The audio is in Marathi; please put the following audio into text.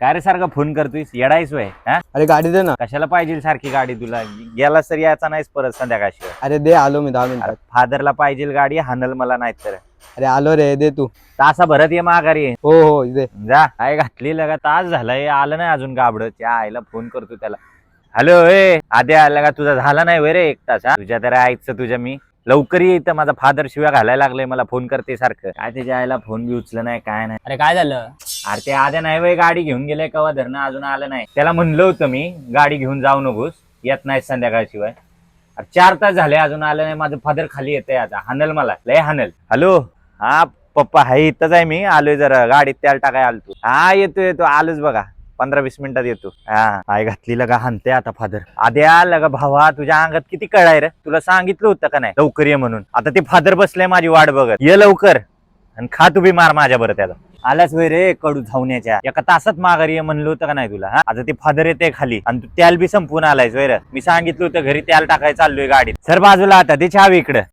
काय रे सारखा फोन करतोयस, येडायस वय? हा, अरे गाडी दे ना. कशाला पाहिजे सारखी गाडी तुला? गेलास तर यायचा नाहीस परत संध्याकाळशिवाय. अरे दे, आलो मी 10 मिनिटात. फादरला पाहिजे गाडी, हानल मला नाही तर. अरे आलो रे, दे तू. तासा भरत ये माघारी. हो हो दे. जा, काय घातली लगा, तास झालाय आलं नाही अजून गाबड. त्या आईला फोन करतो त्याला. हॅलो, ए आद्या, आला का? तुझा झाला नाही वय रे 1 तास? हा, तुझ्या तर ऐकचं तुझ्या मी लवकर ये इथं. माझा फादर शिव्या घालायला लागलाय, मला फोन करते सारखं. काय त्याच्या आईला फोन बी उचलं नाही, काय नाही. अरे काय झालं? अरे ते आद्या नाही वय, गाडी घेऊन गेले कवा धरणं अजून आलं नाही. त्याला म्हणलं होतं मी गाडी घेऊन जाऊ नकोस, येत नाही संध्याकाळशिवाय. अरे 4 तास झाले अजून आलं नाही. माझं फादर खाली येतंय आता, हानल मला, लय हानल. हॅलो, हा पप्पा, हाय इथंच आहे मी, आलोय जरा गाडीत तेल टाकाय आलतो. हा येतो आलोच बघा, 15-20 मिनिटात येतो. हा, काय घातली लगा, हानते आता फादर. आद्या लगा भावा, तुझ्या अंगात किती कळाय रे? तुला सांगितलं होतं का नाही लवकर ये म्हणून? आता ते फादर बसलंय माझी वाट बघत. ये लवकर आणि खा तू बी मार माझ्या बरं त्याला. आलाच वय रे कडू धावण्याच्या, 1 तासात माघारी ये म्हणलं होतं का नाही तुला? हा, आता ते फादर येते खाली आणि तू त्याल बी संपून आलायस वैर. मी सांगितलं होतं घरी त्याल टाकाय चाललोय गाडीत. सर बाजूला, आता ते चावी इकडं.